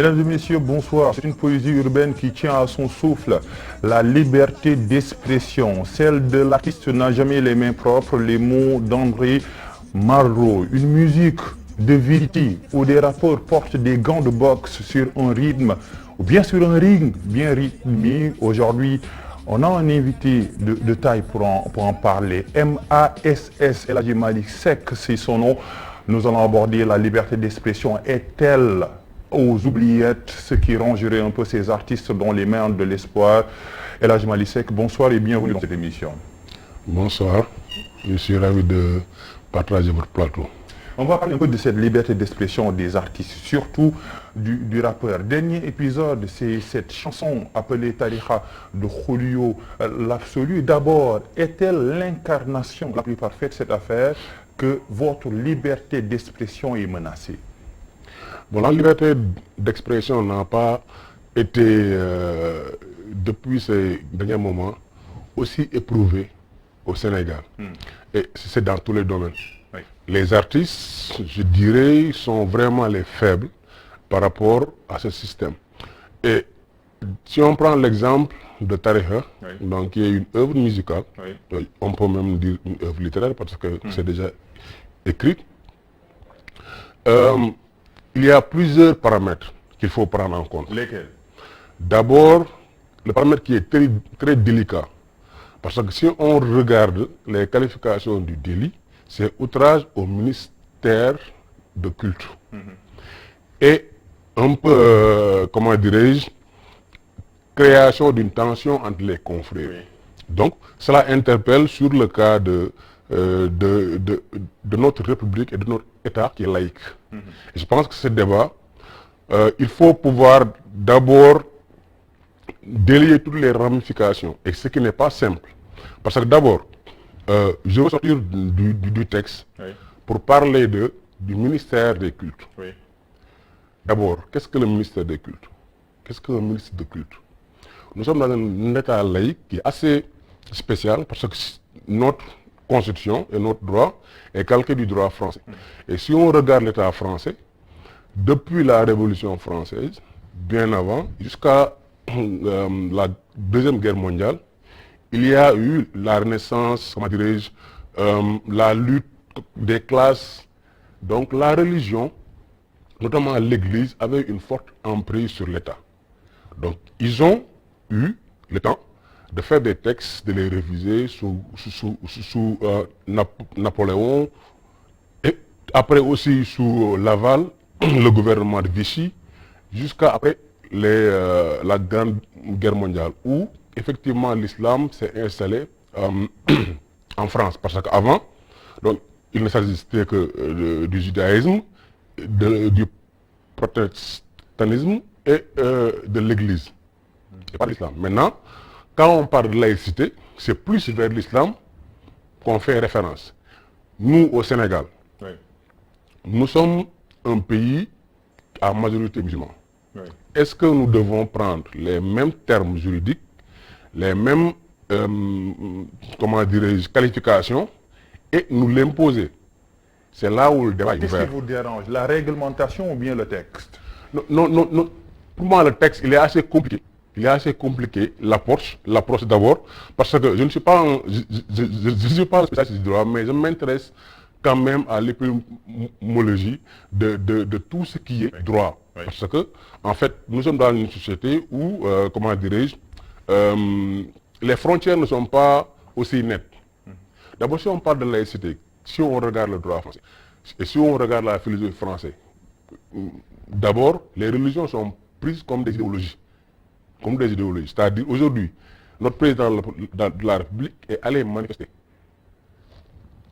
Mesdames et messieurs, bonsoir. C'est une poésie urbaine qui tient à son souffle la liberté d'expression. Celle de l'artiste n'a jamais les mains propres, les mots d'André Malraux. Une musique de vérité où des rappeurs portent des gants de boxe sur un rythme, ou bien sur un ring bien rythmé. Aujourd'hui, on a un invité de taille pour en parler. MASS, El Hadji Malick Seck, c'est son nom. Nous allons aborder la liberté d'expression. Est-elle aux oubliettes, ce qui rangerait un peu ces artistes dans les mains de l'espoir? El Hadji Malick Seck, bonsoir et bienvenue dans cette émission. Bonsoir, je suis ravi de partager votre plateau. On va parler un peu de cette liberté d'expression des artistes, surtout du rappeur. Dernier épisode, c'est cette chanson appelée Tariqa de Khoulio, l'absolu. D'abord, est-elle l'incarnation la plus parfaite de cette affaire que votre liberté d'expression est menacée? Bon, la liberté d'expression n'a pas été, depuis ces derniers moments, aussi éprouvée au Sénégal. Et c'est dans tous les domaines. Oui. Les artistes, je dirais, sont vraiment les faibles par rapport à ce système. Et si on prend l'exemple de Tariqa, Oui. donc, qui est une œuvre musicale, Oui. on peut même dire une œuvre littéraire parce que c'est déjà écrit, il y a plusieurs paramètres qu'il faut prendre en compte. Lesquels? D'abord, le paramètre qui est très, très délicat. Parce que si on regarde les qualifications du délit, c'est outrage au ministère de culte. Et un peu, comment dirais-je, création d'une tension entre les confrères. Oui. Donc, cela interpelle sur le cas de notre République et de notre État qui est laïque. Et je pense que ce débat, il faut pouvoir d'abord délier toutes les ramifications, et ce qui n'est pas simple. Parce que d'abord, je veux sortir du texte Oui. pour parler du ministère des cultes. Oui. D'abord, qu'est-ce que le ministère des cultes? Qu'est-ce qu'un ministre de culte? Nous sommes dans un État laïque qui est assez spécial parce que notre constitution et notre droit est calqué du droit français. Et si on regarde l'État français, depuis la Révolution française, bien avant, jusqu'à la Deuxième Guerre mondiale, il y a eu la Renaissance, comment dirais-je, la lutte des classes. Donc la religion, notamment l'Église, avait une forte emprise sur l'État. Donc ils ont eu le temps de faire des textes, de les réviser sous Napoléon, et après aussi sous Laval, le gouvernement de Vichy, jusqu'à après la Grande Guerre mondiale, où effectivement l'islam s'est installé en France. Parce qu'avant, donc, il ne s'agissait que du judaïsme, du protestantisme et de l'Église, et pas l'islam. Maintenant, quand on parle de laïcité, c'est plus vers l'islam qu'on fait référence. Nous, au Sénégal, Oui. nous sommes un pays à majorité musulmane. Oui. Est-ce que nous devons prendre les mêmes termes juridiques, les mêmes, comment dirais-je, qualifications, et nous l'imposer? C'est là où le débat est Qu'est-ce ouvert. qui vous dérange, la réglementation ou bien le texte? Non. Pour moi, le texte, il est assez compliqué. Il est assez compliqué, l'approche d'abord, parce que je ne suis pas je suis pas un spécialiste du droit, mais je m'intéresse quand même à l'épistémologie de tout ce qui est droit. Oui. Parce que, en fait, nous sommes dans une société où, comment dirais-je, les frontières ne sont pas aussi nettes. D'abord, si on parle de laïcité, si on regarde le droit français, et si on regarde la philosophie française, d'abord, les religions sont prises comme des idéologies. Comme des idéologies. C'est-à-dire, aujourd'hui, notre président de la République est allé manifester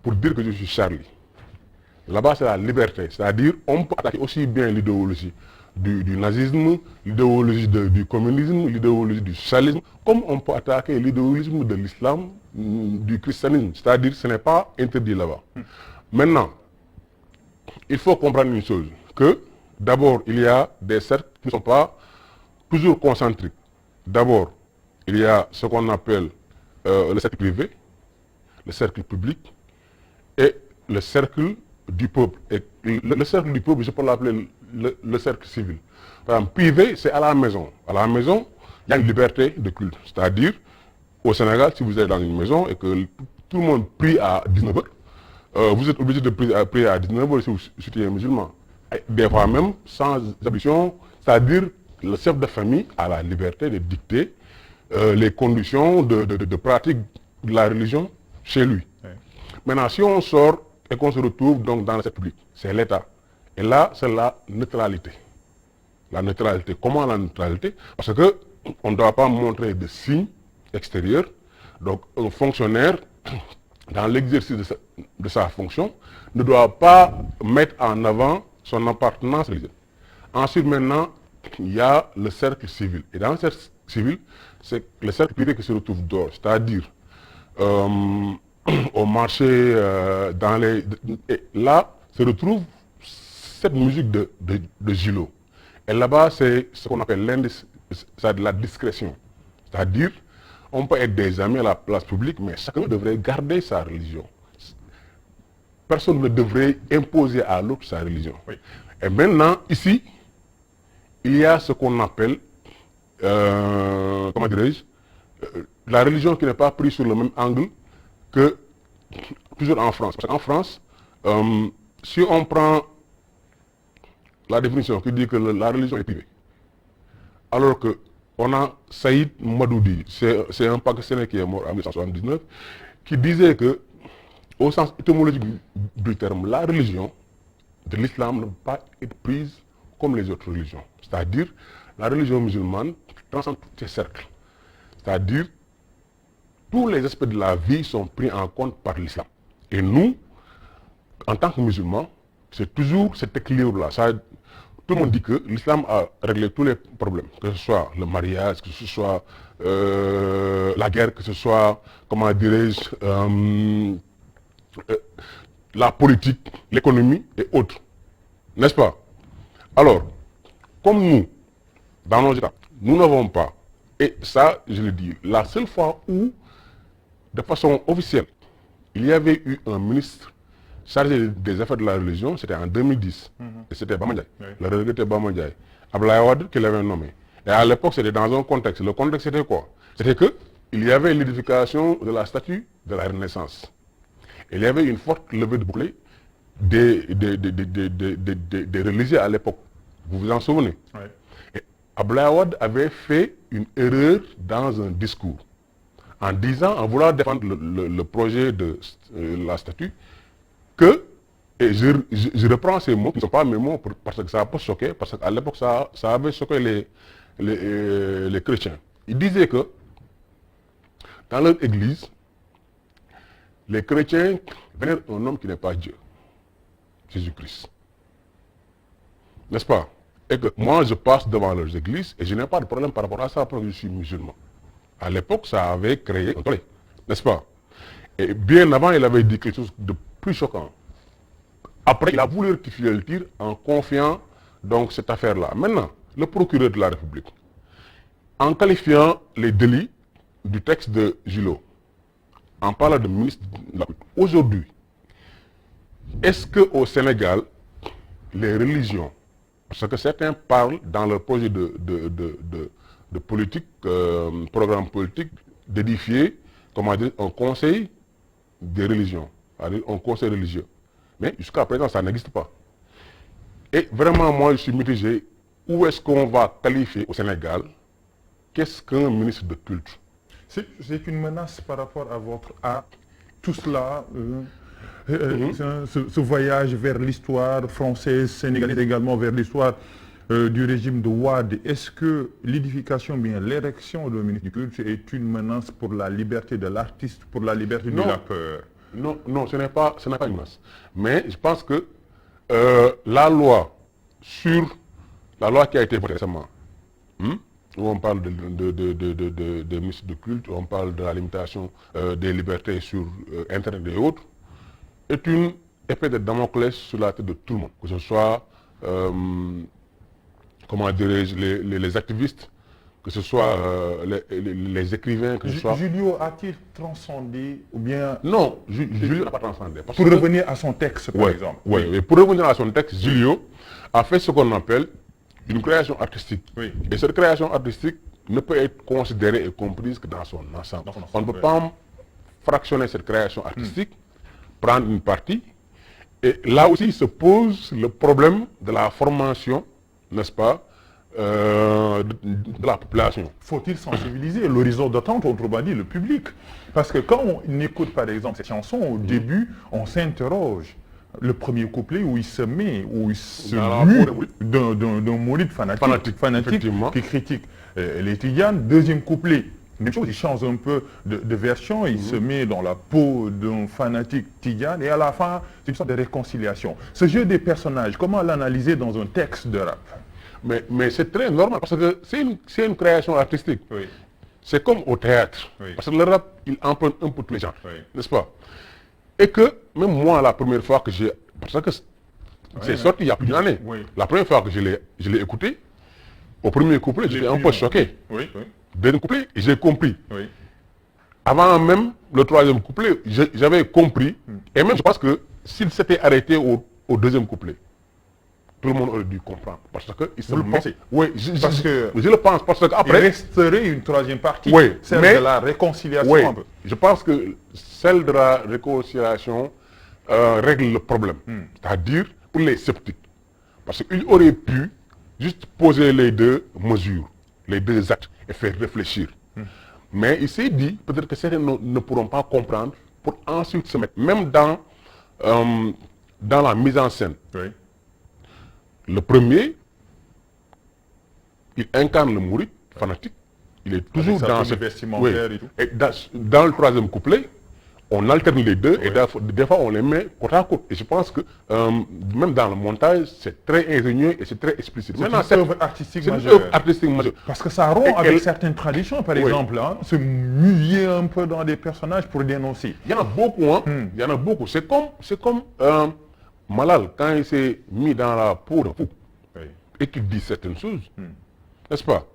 pour dire que je suis Charlie. Là-bas, c'est la liberté. C'est-à-dire, on peut attaquer aussi bien l'idéologie du nazisme, l'idéologie du communisme, l'idéologie du socialisme, comme on peut attaquer l'idéologie de l'islam, du christianisme. C'est-à-dire, ce n'est pas interdit là-bas. Maintenant, il faut comprendre une chose, que d'abord, il y a des cercles qui ne sont pas toujours concentriques. D'abord, il y a ce qu'on appelle le cercle privé, le cercle public et le cercle du peuple. Et le cercle du peuple, je peux l'appeler le cercle civil. Par exemple, privé, c'est à la maison. À la maison, il y a une liberté de culte. C'est-à-dire, au Sénégal, si vous êtes dans une maison et que tout le monde prie à 19h, vous êtes obligé de prier à 19h si vous êtes musulman. Et des fois même, sans abolition, c'est-à-dire le chef de famille a la liberté de dicter les conditions de pratique de la religion chez lui. Oui. Maintenant, si on sort et qu'on se retrouve donc dans le secteur public, c'est l'État. Et là, c'est la neutralité. La neutralité. Comment la neutralité? Parce que on ne doit pas montrer de signes extérieurs. Donc, un fonctionnaire, dans l'exercice de sa fonction, ne doit pas mettre en avant son appartenance religieuse. Ensuite, maintenant, il y a le cercle civil. Et dans le cercle civil, c'est le cercle privé qui se retrouve dehors. C'est-à-dire, au marché, et là, se retrouve cette musique de Gilo. Et là-bas, c'est ce qu'on appelle l'indice, c'est de la discrétion. C'est-à-dire, on peut être des amis à la place publique, mais chacun devrait garder sa religion. Personne ne devrait imposer à l'autre sa religion. Oui. Et maintenant, ici, il y a ce qu'on appelle, comment dirais-je, la religion qui n'est pas prise sur le même angle que toujours en France. Parce qu'en France, si on prend la définition qui dit que la religion est privée, alors que on a Saïd Madoudi, c'est un Pakistanais qui est mort en 1979, qui disait que, au sens étymologique du terme, la religion de l'islam ne peut pas être prise comme les autres religions. C'est-à-dire, la religion musulmane transcende tous ces cercles. C'est-à-dire, tous les aspects de la vie sont pris en compte par l'islam. Et nous, en tant que musulmans, c'est toujours cet équilibre-là. Tout le monde dit que l'islam a réglé tous les problèmes, que ce soit le mariage, que ce soit la guerre, que ce soit, comment dirais-je, la politique, l'économie et autres. N'est-ce pas? Alors, comme nous, dans nos États, nous n'avons pas, et ça, je le dis, la seule fois où, de façon officielle, il y avait eu un ministre chargé des affaires de la religion, c'était en 2010. Et c'était Bamba Ndiaye, Oui. le regretté Bamba Ndiaye. Abdoulaye Wade qui l'avait nommé. Et à l'époque, c'était dans un contexte. Le contexte, c'était quoi? C'était qu'il y avait l'édification de la statue de la Renaissance. Il y avait une forte levée de boucliers des religieux à l'époque. Vous vous en souvenez? Oui. Et Abdoulaye Wade avait fait une erreur dans un discours en disant, en voulant défendre le projet de la statue, que, et je reprends ces mots qui ne sont pas mes mots parce que ça a pas choqué, parce qu'à l'époque ça avait choqué les chrétiens. Il disait que dans leur église, les chrétiens vénèrent un homme qui n'est pas Dieu, Jésus-Christ. N'est-ce pas? Et que moi je passe devant leurs églises et je n'ai pas de problème par rapport à ça parce que je suis musulman. À l'époque, ça avait créé un tollé, n'est-ce pas? Et bien avant, il avait dit quelque chose de plus choquant. Après, il a voulu rectifier le tir en confiant donc cette affaire-là. Maintenant, le procureur de la République, en qualifiant les délits du texte de Gilo, en parlant de ministre de la Culture, aujourd'hui, est-ce qu'au Sénégal, les religions, parce que certains parlent dans leur projet de politique, programme politique, d'édifier, comment dire, un conseil des religions, c'est-à-dire un conseil religieux. Mais jusqu'à présent, ça n'existe pas. Et vraiment, moi, je suis mitigé. Où est-ce qu'on va qualifier au Sénégal? Qu'est-ce qu'un ministre de culte? C'est une menace par rapport à votre art, tout cela, ce voyage vers l'histoire française, sénégalaise également, vers l'histoire du régime de Wade. Est-ce que l'édification, bien l'érection de ministre du culte est une menace pour la liberté de l'artiste, pour la liberté de la peur? Non, non, ce n'est pas une menace. Mais je pense que la loi qui a été votée récemment, où on parle de ministres de culte, où on parle de la limitation des libertés sur Internet et autres, est une épée de Damoclès sur la tête de tout le monde. Que ce soit, comment dirais-je, les activistes, que ce soit les écrivains, que ce soit... Julio a-t-il transcendé ou bien... Non, Julio n'a pas transcendé. Pour revenir à son texte, par exemple. Oui, pour revenir à son texte, Julio a fait ce qu'on appelle une création artistique. Oui. Et cette création artistique ne peut être considérée et comprise que dans son ensemble. On ne peut pas fractionner cette création artistique, prendre une partie, et là aussi se pose le problème de la formation, n'est-ce pas, de la population. Faut-il sensibiliser l'horizon d'attente, autrement dit le public? Parce que quand on écoute par exemple cette chanson, au début, on s'interroge. Le premier couplet où il se met, où il se mue d'un mouride fanatique qui critique les Tidjanes. Deuxième couplet, même chose, il change un peu de version, il se met dans la peau d'un fanatique Tidjane, et à la fin, c'est une sorte de réconciliation. Ce jeu des personnages, comment l'analyser dans un texte de rap? Mais c'est très normal, parce que c'est une création artistique. Oui. C'est comme au théâtre. Oui. Parce que le rap, il emprunte un peu tous les gens, Oui. n'est-ce pas? Et que, même moi, la première fois que j'ai... Parce que c'est sorti il y a plus d'une année. Oui. La première fois que je l'ai écouté, au premier couplet, j'étais un peu choqué. Oui, oui. Deuxième couplet, j'ai compris. Oui. Avant même le troisième couplet, j'avais compris. Et même, je pense que s'il s'était arrêté au deuxième couplet, tout le monde aurait dû comprendre. Parce que il se Vous le pensez? Oui, Parce que je le pense. Parce qu'après... il resterait une troisième partie, Oui, celle mais... de la réconciliation Oui, un peu. je pense que celle de la réconciliation règle le problème. C'est-à-dire pour les sceptiques. Parce qu'il aurait pu juste poser les deux mesures, les deux actes, et faire réfléchir. Mais il s'est dit, peut-être que certains ne pourront pas comprendre, pour ensuite se mettre, même dans la mise en scène. Oui. Le premier, il incarne le mouride fanatique. Il est toujours dans cette vestimentaire et tout. Et dans le troisième couplet, on alterne les deux, et des fois on les met côte à côte. Et je pense que même dans le montage, c'est très ingénieux et c'est très explicite. C'est une œuvre artistique majeure. Parce que ça rompt avec certaines traditions, par exemple, hein, se muer un peu dans des personnages pour dénoncer. Il y en a beaucoup, hein. Il y en a beaucoup. C'est comme Malal, quand il s'est mis dans la peau de fou, et qu'il dit certaines choses, n'est-ce pas?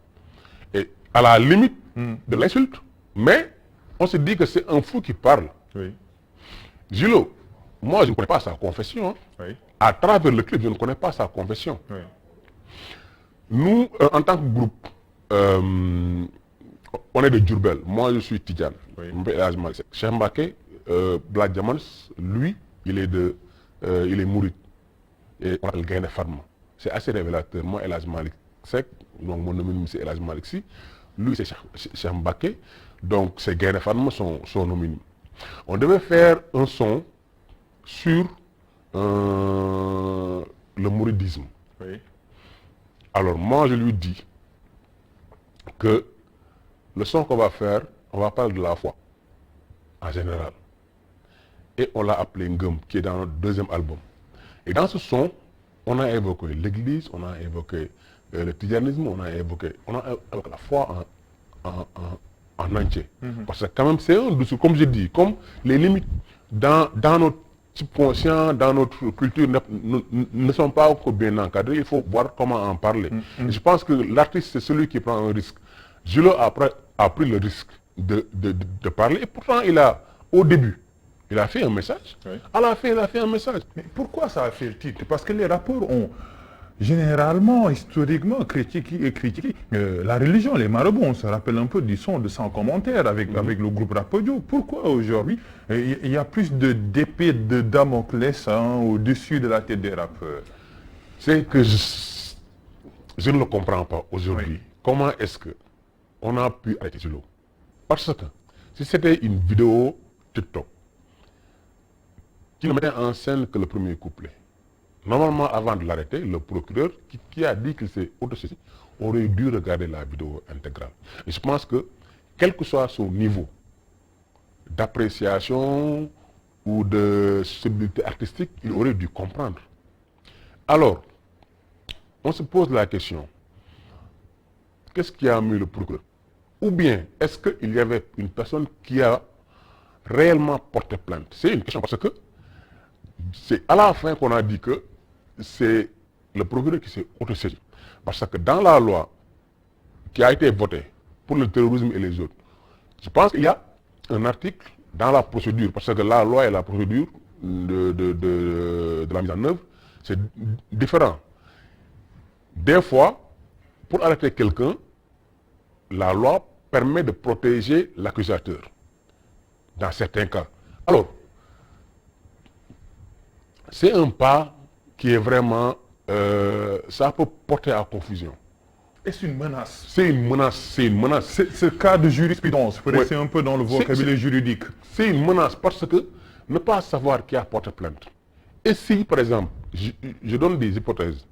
Et à la limite de l'insulte, mais on se dit que c'est un fou qui parle. Oui. Julio, moi je ne connais pas sa confession. Hein. Oui. À travers le clip, je ne connais pas sa confession. Oui. Nous, en tant que groupe, on est de Djurbel. Moi je suis Tidjane. Oui. Cheikh Mbacké, Black Diamants, lui, il est mouride. Et on l'appelle Gaïndé Fatma. C'est assez révélateur. Moi, El Hadj Malick Seck, donc mon nom c'est El Hadj Malick Sy. Lui, c'est Cheikh Mbacké. Donc, c'est Gaïndé Fatma, son homonyme. On devait faire un son sur le mouridisme. Oui. Alors, moi, je lui dis que le son qu'on va faire, on va parler de la foi, en général. Et on l'a appelé Ngum, qui est dans notre deuxième album. Et dans ce son, on a évoqué l'église, on a évoqué le tidjanisme, on a évoqué la foi en entier. Parce que quand même, c'est un discours, comme je dis, comme les limites dans notre subconscient, dans notre culture ne sont pas encore bien encadrées, il faut voir comment en parler. Et je pense que l'artiste, c'est celui qui prend un risque. Julio a pris le risque de parler, et pourtant, au début, il a fait un message. Oui. À la fin, il a fait un message. Mais pourquoi ça a fait le titre? Parce que les rappeurs ont généralement, historiquement, critiqué la religion, les marabouts. On se rappelle un peu du son de Sans Commentaire avec le groupe Rapodio. Pourquoi aujourd'hui il y a plus d'épées de Damoclès au-dessus de la tête des rappeurs? C'est que je ne le comprends pas aujourd'hui. Oui. Comment est-ce qu'on a pu arrêter Julio? Parce que si c'était une vidéo TikTok, qui ne mettait en scène que le premier couplet. Normalement, avant de l'arrêter, le procureur, qui a dit qu'il s'est autosaisi, aurait dû regarder la vidéo intégrale. Et je pense que, quel que soit son niveau d'appréciation ou de sensibilité artistique, il aurait dû comprendre. Alors, on se pose la question, qu'est-ce qui a mis le procureur? Ou bien, est-ce qu'il y avait une personne qui a réellement porté plainte? C'est une question parce que c'est à la fin qu'on a dit que c'est le procureur qui s'est autosaisi. Parce que dans la loi qui a été voté pour le terrorisme et les autres, je pense qu'il y a un article dans la procédure, parce que la loi et la procédure de la mise en œuvre, c'est différent. Des fois, pour arrêter quelqu'un, la loi permet de protéger l'accusateur, dans certains cas. Alors, c'est un pas qui est vraiment... ça peut porter à confusion. Est-ce une menace? C'est une menace, c'est une menace. Ce cas de jurisprudence, pour rester un peu dans le vocabulaire juridique. C'est une menace parce que ne pas savoir qui a porté plainte. Et si, par exemple, je donne des hypothèses,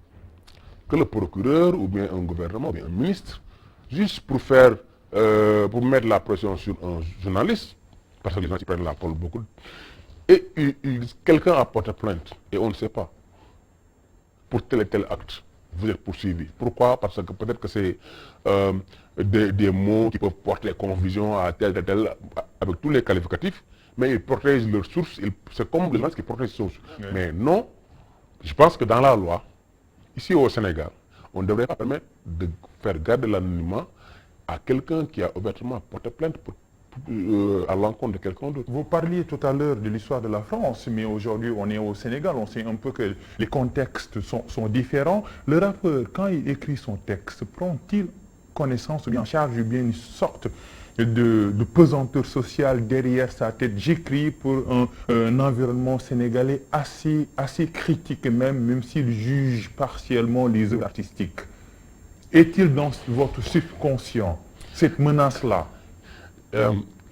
que le procureur ou bien un gouvernement ou bien un ministre, juste pour faire, pour mettre la pression sur un journaliste, parce que les gens qui prennent la parole beaucoup, et quelqu'un a porté plainte et on ne sait pas, pour tel et tel acte, vous êtes poursuivi. Pourquoi? Parce que peut-être que c'est des mots qui peuvent porter confusion à tel, avec tous les qualificatifs, mais ils protègent leurs sources, c'est comme les gens qui protègent leurs sources. Oui. Mais non, je pense que dans la loi, ici au Sénégal, on ne devrait pas permettre de faire garder l'anonymat à quelqu'un qui a ouvertement porté plainte à l'encontre de quelqu'un d'autre. Vous parliez tout à l'heure de l'histoire de la France, mais aujourd'hui on est au Sénégal, on sait un peu que les contextes sont différents. Le rappeur, quand il écrit son texte, prend-il connaissance ou bien en charge ou bien une sorte de pesanteur sociale derrière sa tête? J'écris pour un environnement sénégalais assez critique même s'il juge partiellement les œuvres artistiques. Est-il dans votre subconscient, cette menace-là?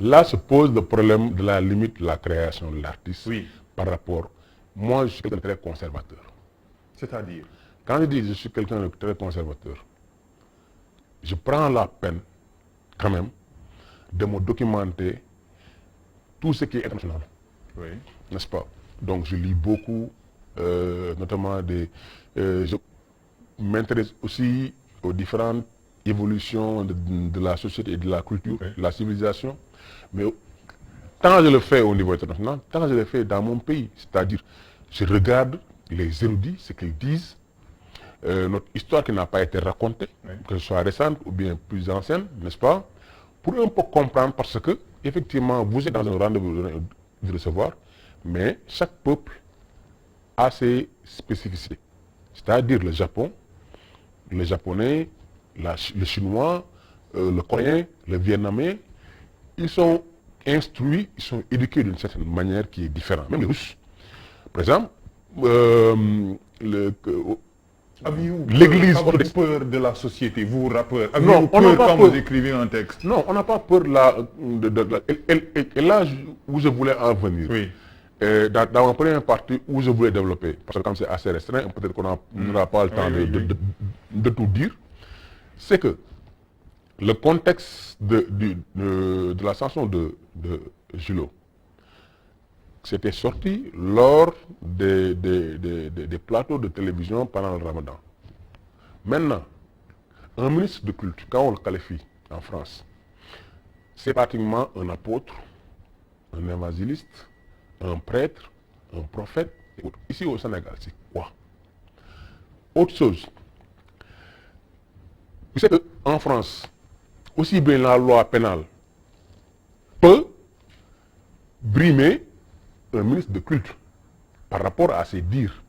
Là se pose le problème de la limite de la création de l'artiste. Oui. Par rapport... Moi, je suis quelqu'un de très conservateur. C'est-à-dire? Quand je dis que je suis quelqu'un de très conservateur, je prends la peine, quand même, de me documenter tout ce qui est international. Oui. N'est-ce pas? Donc je lis beaucoup, notamment je m'intéresse aussi aux différentes évolutions de la société et de la culture, okay, de la civilisation. Mais tant je le fais au niveau international, tant je le fais dans mon pays. C'est-à-dire, je regarde les érudits, ce qu'ils disent, notre histoire qui n'a pas été racontée, oui, que ce soit récente ou bien plus ancienne, n'est-ce pas? Pour un peu comprendre, parce que, effectivement, vous êtes dans un rendez-vous de recevoir, mais chaque peuple a ses spécificités. C'est-à-dire le Japon, les Japonais, le Chinois, le Coréen, le Vietnamien, ils sont instruits, ils sont éduqués d'une certaine manière qui est différente. Même les Russes. Par exemple, l'Église a peur de la société, vous rappeurs. Avez-vous peur quand vous écrivez un texte? Non, on n'a pas peur et là où je voulais en venir. Oui. Dans ma première partie où je voulais développer, parce que comme c'est assez restreint, peut-être qu'on n'aura pas le temps de tout dire, c'est que le contexte de la chanson de Julo, c'était sorti lors des plateaux de télévision pendant le Ramadan. Maintenant, un ministre de culte, quand on le qualifie en France, c'est pratiquement un apôtre, un évangéliste, un prêtre, un prophète. Ici au Sénégal, c'est quoi? Autre chose. Vous savez qu'en France, aussi bien la loi pénale peut brimer un ministre de culte par rapport à ses dires.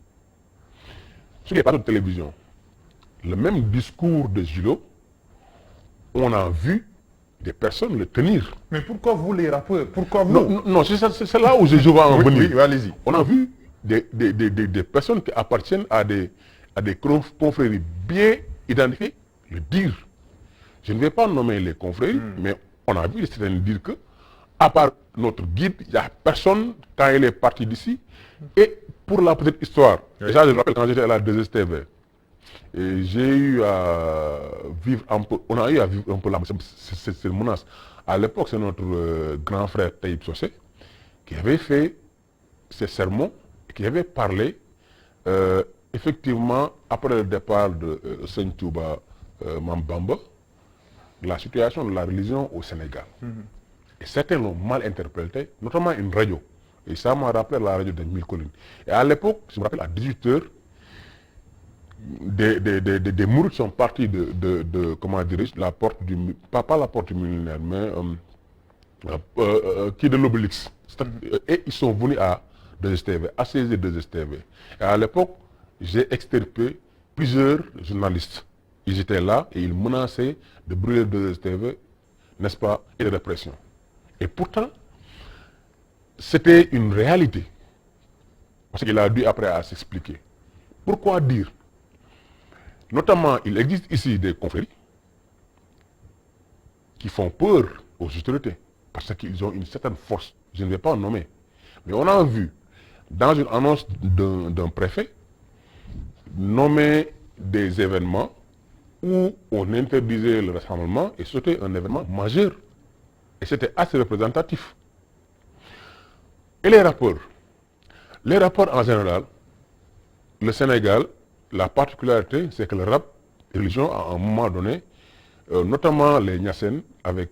Sur les plateaux de télévision, le même discours de Julo, on a vu des personnes le tenir. Mais pourquoi vous les rappeurs? Pourquoi vous? Non, c'est là où je vais en venir. Oui, allez-y. On a vu des personnes qui appartiennent à des confréries bien identifiées le dire. Je ne vais pas nommer les confréries, mais on a vu certains dire que, à part notre guide, il n'y a personne quand il est parti d'ici. Et pour la petite histoire, déjà je me rappelle quand j'étais à la 2STV, et j'ai eu à vivre un peu, on a eu à vivre un peu cette menace. À l'époque, c'est notre grand frère Taïb Sossé qui avait fait ses sermons et qui avait parlé, effectivement, après le départ de Seigne Touba Mambamba, la situation de la religion au Sénégal. Et certains l'ont mal interprété, notamment une radio. Et ça m'a rappelé la radio de Mille Collines. Et à l'époque, je me rappelle, à 18h, des Mourides sont partis comment dirais-je, la porte du, pas la porte du millénaire, mais qui de l'Obélix. Et ils sont venus à 2STV, à saisir 2STV. Et à l'époque, j'ai extirpé plusieurs journalistes. Ils étaient là et ils menaçaient de brûler 2STV, n'est-ce pas, et de répression. Et pourtant, c'était une réalité. Parce qu'il a dû après à s'expliquer. Pourquoi dire? Notamment, il existe ici des conflits qui font peur aux autorités. Parce qu'ils ont une certaine force. Je ne vais pas en nommer. Mais on a vu, dans une annonce d'un préfet, nommer des événements où on interdisait le rassemblement et c'était un événement majeur. Et c'était assez représentatif. Et les rapports? Les rapports en général, le Sénégal, la particularité, c'est que le rap, religion, à un moment donné, notamment les Niassènes, avec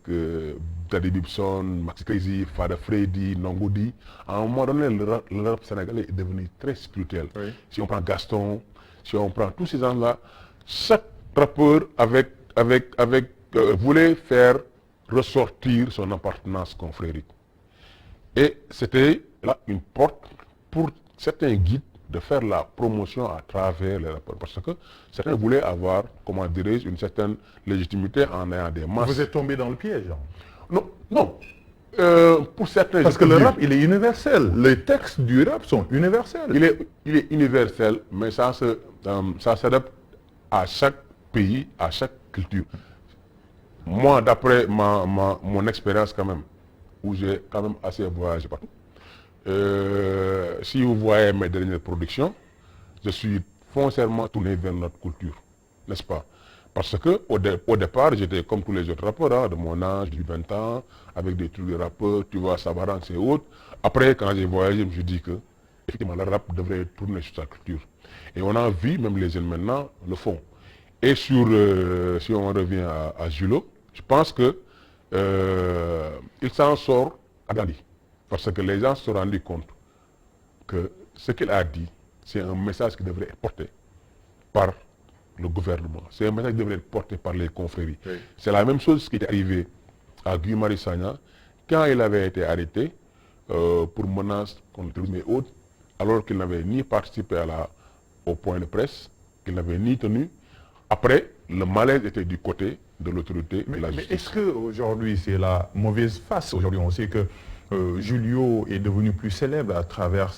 Daddy Bibson, Maxi Crazy, Fada Freddy, Nongodi, à un moment donné, le rap sénégalais est devenu très spirituel. Oui. Si on prend Gaston, si on prend tous ces gens-là, chaque rappeur voulait faire ressortir son appartenance confrérique. Et c'était là une porte pour certains guides de faire la promotion à travers les rapports. Parce que certains voulaient avoir, comment dirais-je, une certaine légitimité en ayant des masses. Vous êtes tombé dans le piège, hein? Non, non. Pour certains... Parce que le rap, il est universel. Les textes du rap sont universels. Il est universel, mais ça s'adapte à chaque pays, à chaque culture. Moi, d'après mon expérience quand même, où j'ai quand même assez voyagé partout, si vous voyez mes dernières productions, je suis foncièrement tourné vers notre culture, n'est-ce pas? Parce que au départ, j'étais comme tous les autres rappeurs, hein, de mon âge, de 20 ans, avec des trucs de rappeurs, tu vois, Sabaran, c'est autres. Après, quand j'ai voyagé, je me suis dit que, effectivement, le rap devrait tourner sur sa culture. Et on a vu, même les jeunes maintenant, le font. Et sur, si on revient à Julo, je pense que il s'en sort agrandi. Parce que les gens se sont rendus compte que ce qu'il a dit, c'est un message qui devrait être porté par le gouvernement. C'est un message qui devrait être porté par les confréries. Oui. C'est la même chose qui est arrivé à Guy Marius Sagna quand il avait été arrêté pour menaces contre le terrorisme et autres, alors qu'il n'avait ni participé au point de presse, qu'il n'avait ni tenu. Après, le malaise était du côté de l'autorité de la justice. Mais est-ce qu'aujourd'hui, c'est la mauvaise face? Aujourd'hui, on sait que Julio est devenu plus célèbre à travers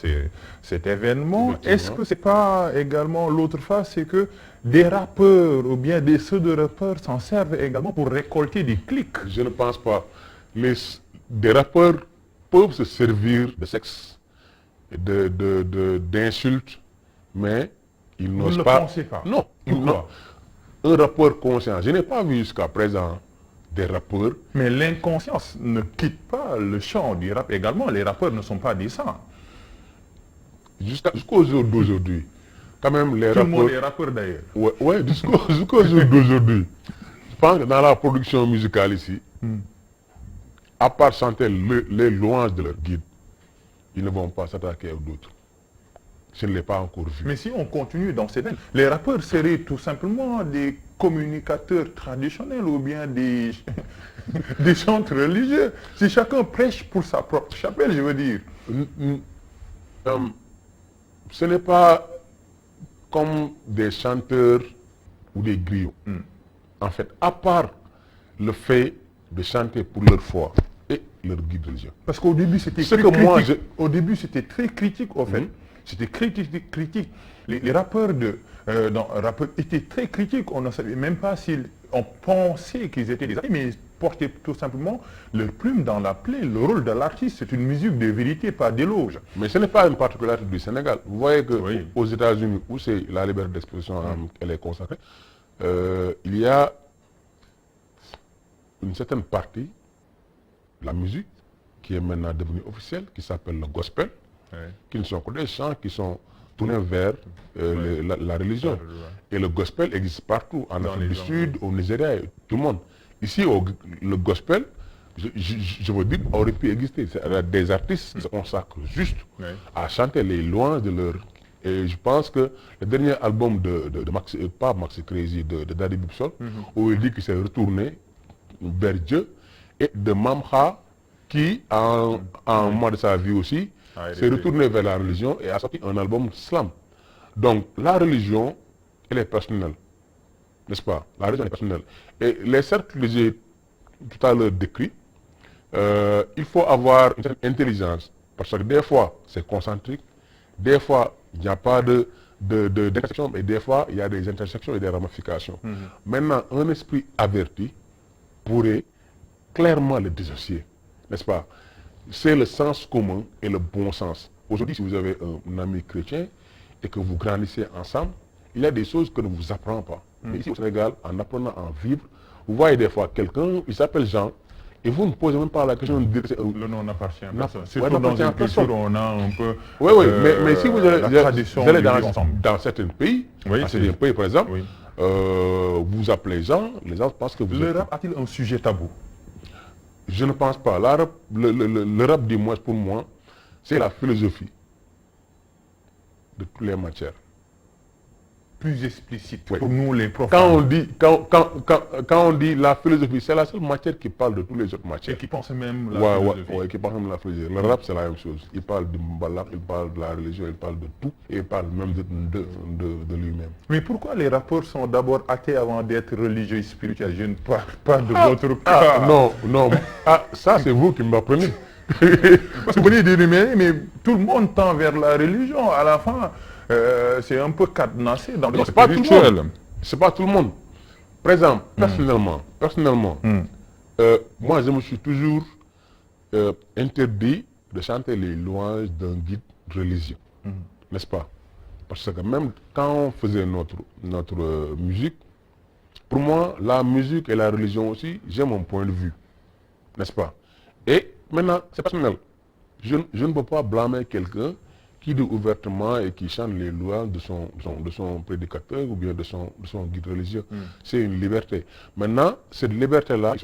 cet événement. Est-ce que c'est pas également l'autre face, c'est que des rappeurs ou bien des pseudo-rappeurs s'en servent également pour récolter des clics? Je ne pense pas. Des rappeurs peuvent se servir de sexe, d'insultes, mais ils n'osent pas. Vous ne le pensez pas? Non. Non. Un rappeur conscient, je n'ai pas vu jusqu'à présent des rappeurs. Mais l'inconscience ne quitte pas le champ du rap également. Les rappeurs ne sont pas décents. Jusqu'au jour d'aujourd'hui, quand même les rappeurs... Tout le monde est rappeur d'ailleurs. Ouais, jusqu'au jour d'aujourd'hui. Je pense que dans la production musicale ici, à part chanter les louanges de leur guide, ils ne vont pas s'attaquer à d'autres. Je ne l'ai pas encore vu. Mais si on continue dans cette veine, les rappeurs seraient tout simplement des communicateurs traditionnels ou bien des chantres religieux. Si chacun prêche pour sa propre chapelle, je veux dire. Ce n'est pas comme des chanteurs ou des griots. En fait, à part le fait de chanter pour leur foi et leur guide religieux. Parce qu'au début, c'était très critique. Au début, c'était très critique, en fait. C'était critique. Les rappeurs étaient très critiques. On ne savait même pas s'ils... On pensait qu'ils étaient des artistes, mais ils portaient tout simplement leur plume dans la plaie. Le rôle de l'artiste, c'est une musique de vérité, pas d'éloge. Mais ce n'est pas une particularité du Sénégal. Vous voyez qu'aux États-Unis, où c'est la liberté d'expression, elle est consacrée, il y a une certaine partie de la musique qui est maintenant devenue officielle, qui s'appelle le gospel. Qui ne sont que des chants qui sont tournés vers la religion. Et le gospel existe partout, en Afrique du Sud, au Nigeria, tout le monde. Ici, le gospel, je veux dire, aurait pu exister. Des artistes qui se consacrent juste à chanter les louanges de leur Et je pense que le dernier album de pas Maxi Crazy, de Daddy Bibson, où il dit qu'il s'est retourné vers Dieu, et de Mamha, qui, en un moment de sa vie aussi, s'est retourné vers la religion et a sorti un album slam. Donc, la religion, elle est personnelle, n'est-ce pas? La religion est personnelle. Et les cercles que j'ai tout à l'heure décrits, il faut avoir une certaine intelligence, parce que des fois, c'est concentrique, des fois, il n'y a pas d'intersection, mais des fois, il y a des intersections et des ramifications. Maintenant, un esprit averti pourrait clairement le dissocier, n'est-ce pas? C'est le sens commun et le bon sens. Aujourd'hui, si vous avez un ami chrétien et que vous grandissez ensemble, il y a des choses que ne vous apprend pas. Mais ici au Sénégal, en apprenant à vivre, vous voyez des fois quelqu'un, il s'appelle Jean, et vous ne posez même pas la question de dire que le nom n'appartient à personne. C'est Surtout dans une culture où on a un peu oui, mais si vous allez dans certains pays, oui, dans certains pays par exemple, vous appelez Jean, les gens pensent que vous Le rap a-t-il un sujet tabou? Je ne pense pas. Le rap, du moins pour moi, c'est la philosophie de toutes les matières. Plus explicite pour nous les profanes. Quand on dit la philosophie, c'est la seule matière qui parle de toutes les autres matières. Et qui pense même la philosophie. Oui, qui pense même la philosophie. Le rap, c'est la même chose. Il parle du mbalak, il parle de la religion, il parle de tout. Et il parle même de lui-même. Mais pourquoi les rappeurs sont d'abord athées avant d'être religieux et spirituels? Je ne parle pas de votre cas. Non. Ça, c'est vous qui m'apprenez. Parce que vous venez de mais tout le monde tend vers la religion. À la fin, c'est un peu cadenassé dans le spirituel. C'est pas tout le monde. Par exemple, personnellement, moi je me suis toujours interdit de chanter les louanges d'un guide religieux. N'est-ce pas? Parce que même quand on faisait notre musique, pour moi, la musique et la religion aussi, j'ai mon point de vue. N'est-ce pas? Et maintenant, c'est personnel. Je ne peux pas blâmer quelqu'un qui dit ouvertement et qui chante les louanges de son prédicateur ou bien de son guide religieux. C'est une liberté. Maintenant, cette liberté-là,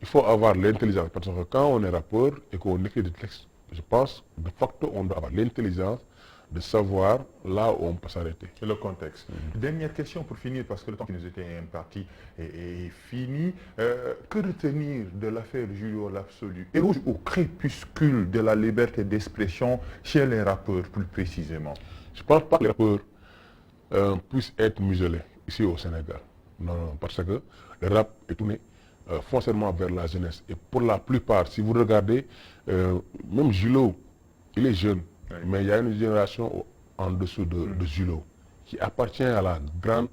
il faut avoir l'intelligence. Parce que quand on est rappeur et qu'on écrit des textes, je pense, de facto, on doit avoir l'intelligence de savoir là où on peut s'arrêter. Et le contexte. Dernière question pour finir, parce que le temps qui nous était imparti est fini. Que retenir de l'affaire Julio l'Absolu? Et au crépuscule de la liberté d'expression chez les rappeurs, plus précisément. Je ne pense pas que les rappeurs puissent être muselés ici au Sénégal. Non, parce que le rap est tourné foncièrement vers la jeunesse. Et pour la plupart, si vous regardez, même Julio, il est jeune. Oui. Mais il y a une génération en dessous de Julio qui appartient à la grande,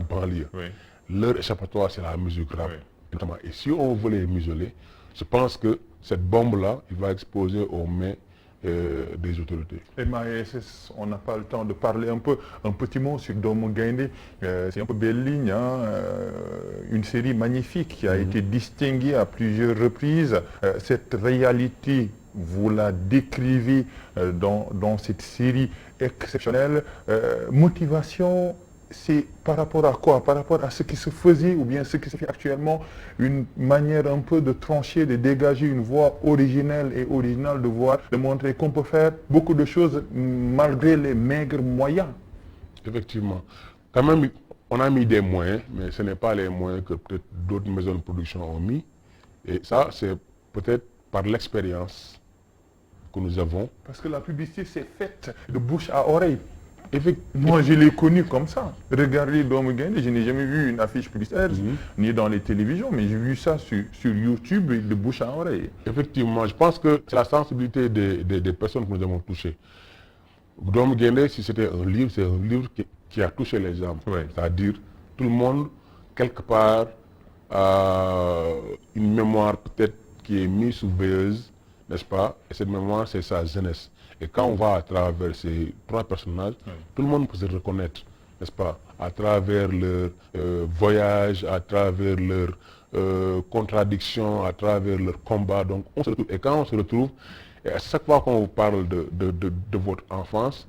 banlieue. Oui. Leur échappatoire, c'est la musique rap. Oui. Et si on veut les museler, je pense que cette bombe-là, il va exploser aux mains des autorités. Et MASS, on n'a pas le temps de parler un petit mot sur Doomu Gaindé. C'est un peu belle ligne, une série magnifique qui a été distinguée à plusieurs reprises. Cette réalité, vous la décrivez dans cette série exceptionnelle. Motivation, c'est par rapport à quoi? Par rapport à ce qui se faisait ou bien ce qui se fait actuellement, une manière un peu de trancher, de dégager une voix originelle et originale, de montrer qu'on peut faire beaucoup de choses malgré les maigres moyens. Effectivement. Quand même, on a mis des moyens, mais ce n'est pas les moyens que peut-être d'autres maisons de production ont mis. Et ça, c'est peut-être par l'expérience que nous avons. Parce que la publicité s'est faite de bouche à oreille. Moi, je l'ai connu comme ça. Regardez Doomu Gaindé, je n'ai jamais vu une affiche publicitaire, ni dans les télévisions, mais j'ai vu ça sur YouTube de bouche à oreille. Effectivement, je pense que c'est la sensibilité des personnes que nous avons touchées. Doomu Gaindé, si c'était un livre, c'est un livre qui a touché les gens. Oui. C'est-à-dire, tout le monde, quelque part, a une mémoire peut-être qui est mise sous veilleuse, n'est-ce pas? Et cette mémoire, c'est sa jeunesse. Et quand on va à travers ces trois personnages, tout le monde peut se reconnaître, n'est-ce pas? À travers leur voyage, à travers leurs contradictions, à travers leurs combats. Donc on se retrouve. Et quand on se retrouve, et à chaque fois qu'on vous parle de votre enfance,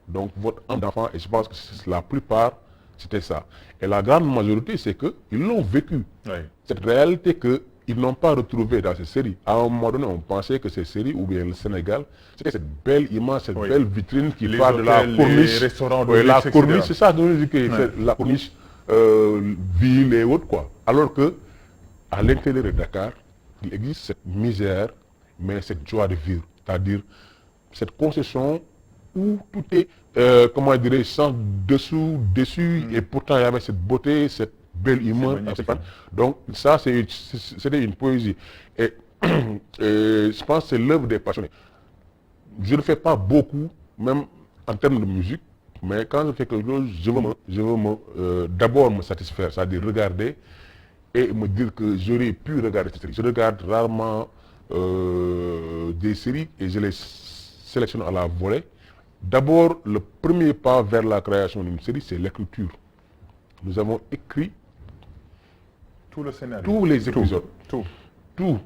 donc votre enfant, et je pense que la plupart, c'était ça. Et la grande majorité, c'est qu'ils l'ont vécu. Oui. Cette réalité que ils n'ont pas retrouvé dans ces séries. À un moment donné, on pensait que ces séries, ou bien le Sénégal, c'était cette belle image, cette belle vitrine qui parle de la corniche. Les restaurants de la luxe, corniche, etc. c'est ça, la corniche, ville et autres, quoi. Alors que, à l'intérieur de Dakar, il existe cette misère, mais cette joie de vivre. C'est-à-dire, cette concession où tout est, comment dirais-je, sans dessous, dessus, et pourtant il y avait cette beauté, cette belle humeur. Donc ça, c'était une poésie. Et, je pense que c'est l'œuvre des passionnés. Je ne fais pas beaucoup, même en termes de musique, mais quand je fais quelque chose, je veux d'abord me satisfaire, c'est-à-dire regarder et me dire que j'aurais pu regarder cette série. Je regarde rarement des séries et je les sélectionne à la volée. D'abord, le premier pas vers la création d'une série, c'est l'écriture. Nous avons écrit tout le scénario. Tous les épisodes. Tout.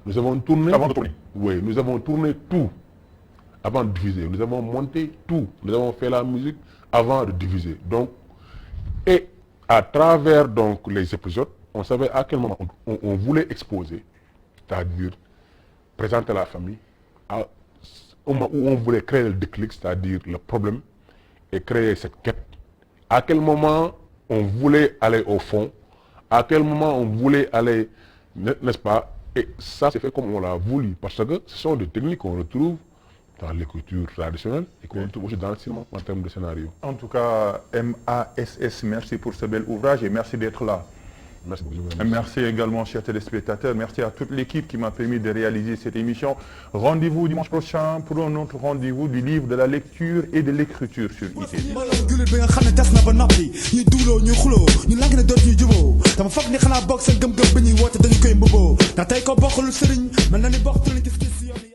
Nous avons tourné. Avant de tourner. Oui, nous avons tourné tout avant de diffuser. Nous avons monté tout. Nous avons fait la musique avant de diffuser. Donc, et à travers donc les épisodes, on savait à quel moment on voulait exposer, c'est-à-dire présenter la famille, au moment où on voulait créer le déclic, c'est-à-dire le problème, et créer cette quête. À quel moment on voulait aller au fond, à quel moment on voulait aller, n'est-ce pas? Et ça, c'est fait comme on l'a voulu, parce que ce sont des techniques qu'on retrouve dans l'écriture traditionnelle et qu'on retrouve aussi dans le cinéma en termes de scénario. En tout cas, MASS, merci pour ce bel ouvrage et merci d'être là. Merci beaucoup. Merci également, chers téléspectateurs. Merci à toute l'équipe qui m'a permis de réaliser cette émission. Rendez-vous dimanche prochain pour un autre rendez-vous du livre de la lecture et de l'écriture sur ITV.